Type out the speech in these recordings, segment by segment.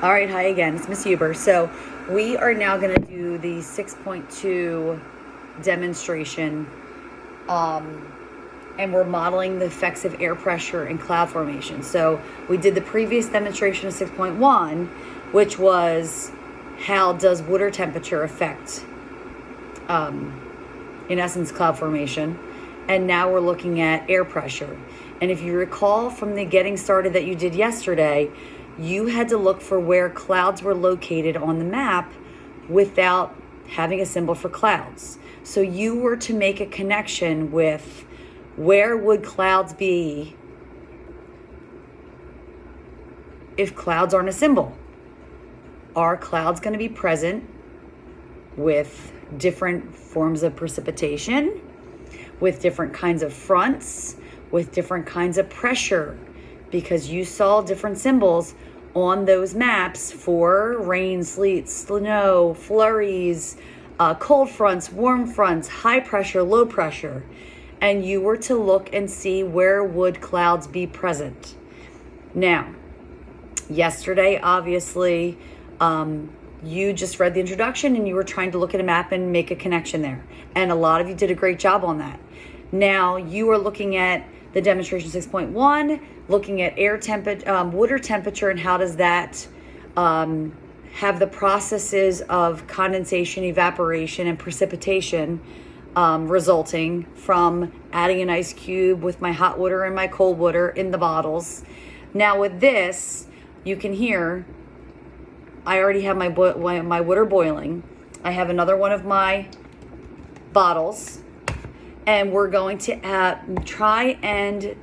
All right, hi again. It's Miss Huber. So we are now going to do the 6.2 demonstration, and we're modeling the effects of air pressure and cloud formation. So we did the previous demonstration of 6.1, which was how does water temperature affect, in essence, cloud formation. And now we're looking at air pressure. And if you recall from the getting started that you did yesterday, you had to look for where clouds were located on the map without having a symbol for clouds. So you were to make a connection with where would clouds be if clouds aren't a symbol. Are clouds going to be present with different forms of precipitation, with different kinds of fronts, with different kinds of pressure? Because you saw different symbols on those maps for rain, sleet, snow, flurries, cold fronts, warm fronts, high pressure, low pressure. And you were to look and see where would clouds be present. Now, yesterday, obviously, you just read the introduction and you were trying to look at a map and make a connection there. And a lot of you did a great job on that. Now you are looking at the demonstration 6.1, looking at water temperature, and how does that have the processes of condensation, evaporation, and precipitation resulting from adding an ice cube with my hot water and my cold water in the bottles. Now with this, you can hear I already have my water boiling. I have another one of my bottles, and we're going to try and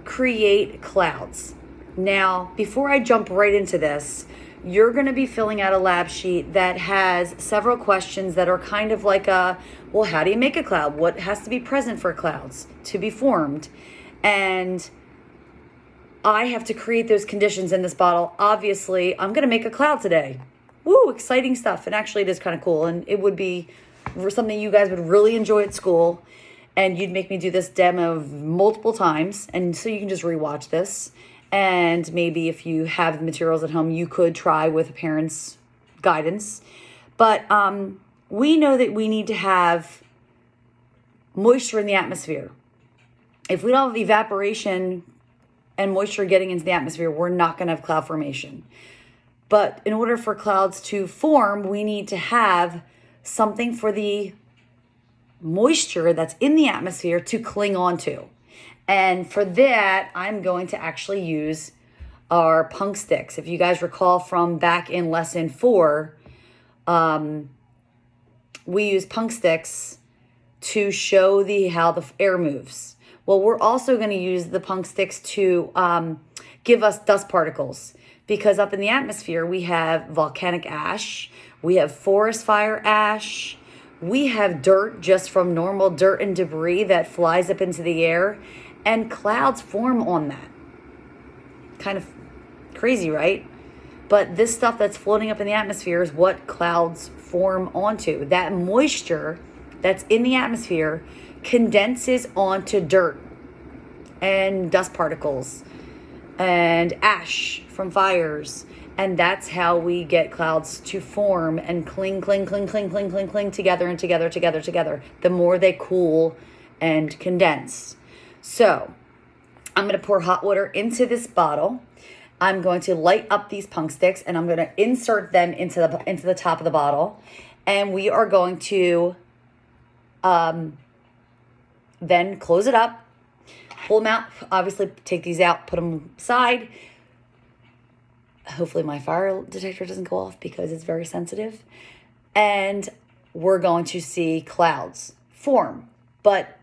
create clouds. Now, before I jump right into this, you're going to be filling out a lab sheet that has several questions that are kind of like well, how do you make a cloud? What has to be present for clouds to be formed? And I have to create those conditions in this bottle. Obviously, I'm going to make a cloud today. Woo, exciting stuff. And actually, it is kind of cool. And it would be something you guys would really enjoy at school. And you'd make me do this demo multiple times. And so you can just rewatch this. And maybe if you have the materials at home, you could try with a parent's guidance. But we know that we need to have moisture in the atmosphere. If we don't have evaporation and moisture getting into the atmosphere, we're not going to have cloud formation. But in order for clouds to form, we need to have something for the moisture that's in the atmosphere to cling onto. And for that, I'm going to actually use our punk sticks. If you guys recall from back in lesson 4, we use punk sticks to show how the air moves. Well, we're also going to use the punk sticks to give us dust particles, because up in the atmosphere, we have volcanic ash, we have forest fire ash, we have dirt just from normal dirt and debris that flies up into the air, and clouds form on that. Kind of crazy, right? But this stuff that's floating up in the atmosphere is what clouds form onto. That moisture that's in the atmosphere condenses onto dirt and dust particles and ash from fires. And that's how we get clouds to form and cling together and together. The more they cool and condense. So I'm going to pour hot water into this bottle. I'm going to light up these punk sticks and I'm going to insert them into the top of the bottle. And we are going to then close it up, pull them out, obviously take these out, put them aside. Hopefully my fire detector doesn't go off because it's very sensitive. And we're going to see clouds form. But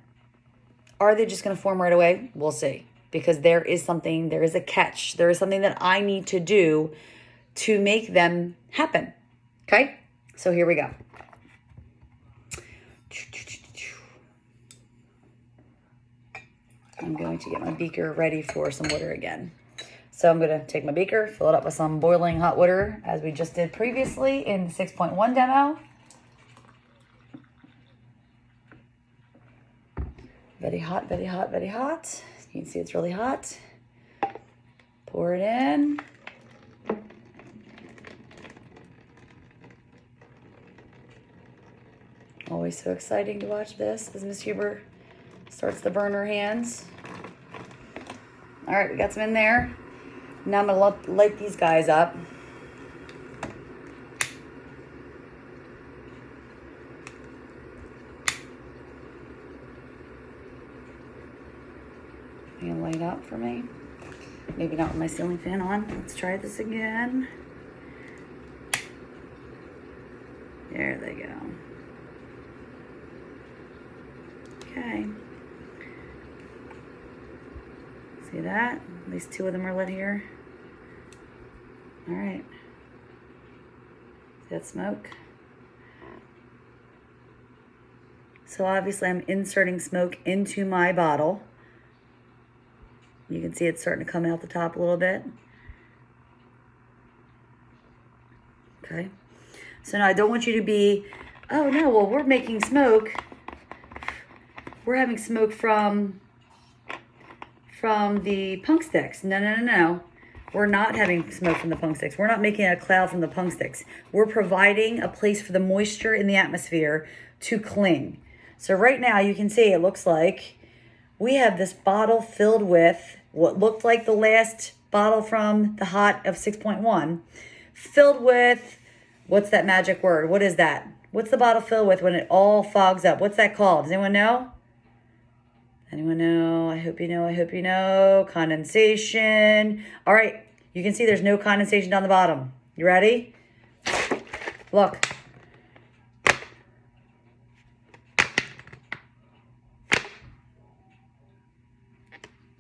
are they just going to form right away? We'll see. Because there is a catch. There is something that I need to do to make them happen. Okay? So here we go. I'm going to get my beaker ready for some water again. So I'm going to take my beaker, fill it up with some boiling hot water, as we just did previously in the 6.1 demo. Very hot, very hot, very hot. You can see it's really hot. Pour it in. Always so exciting to watch this as Miss Huber starts to burn her hands. All right, we got some in there. Now I'm gonna light these guys up. You gonna light up for me? Maybe not with my ceiling fan on. Let's try this again. There they go. Okay. See that? At least 2 of them are lit here. All right. See that smoke? So obviously I'm inserting smoke into my bottle. You can see it's starting to come out the top a little bit. Okay. So now I don't want you to be, oh no, well we're making smoke. We're having smoke from the punk sticks. No. We're not having smoke from the punk sticks. We're not making a cloud from the punk sticks. We're providing a place for the moisture in the atmosphere to cling. So right now you can see it looks like we have this bottle filled with what looked like the last bottle from the Hot of 6.1, filled with, what's that magic word? What is that? What's the bottle filled with when it all fogs up? What's that called? Does anyone know? Anyone know? I hope you know. I hope you know. Condensation. All right. You can see there's no condensation down the bottom. You ready? Look.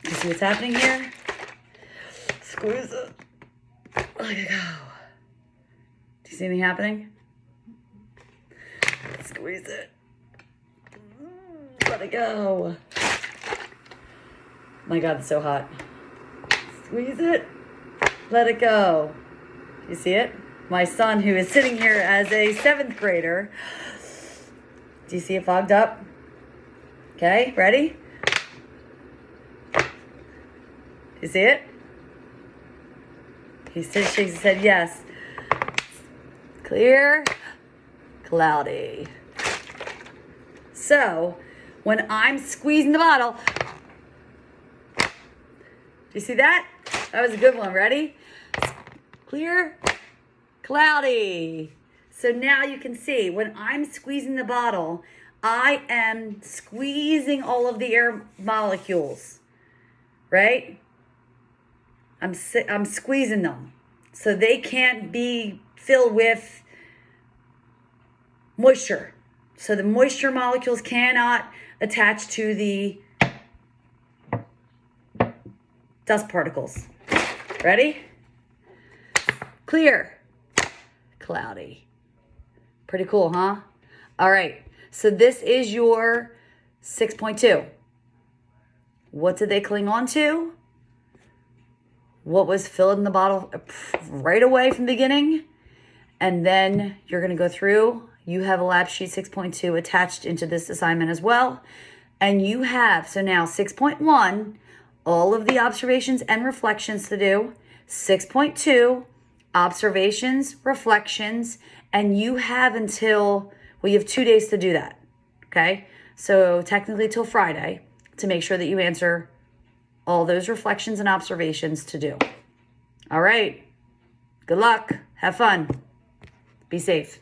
You see what's happening here? Squeeze it. Let it go. Do you see anything happening? Squeeze it. Let it go. My God, it's so hot. Squeeze it. Let it go. You see it? My son, who is sitting here as a 7th grader. Do you see it fogged up? Okay, ready? You see it? He shakes his head yes. Clear, cloudy. So, when I'm squeezing the bottle, do you see that? That was a good one. Ready? Clear, cloudy. So now you can see when I'm squeezing the bottle, I am squeezing all of the air molecules, right? I'm squeezing them so they can't be filled with moisture. So the moisture molecules cannot attach to the dust particles. Ready? Clear, cloudy. Pretty cool, huh? All right, so this is your 6.2. What did they cling on to? What was filled in the bottle right away from the beginning. And then you're going to go through. You have a lab sheet 6.2 attached into this assignment as well. And you have, so now 6.1, all of the observations and reflections to do. 6.2, observations, reflections, and you have until, well, you have 2 days to do that. Okay? So technically till Friday to make sure that you answer all those reflections and observations to do. All right. Good luck. Have fun. Be safe.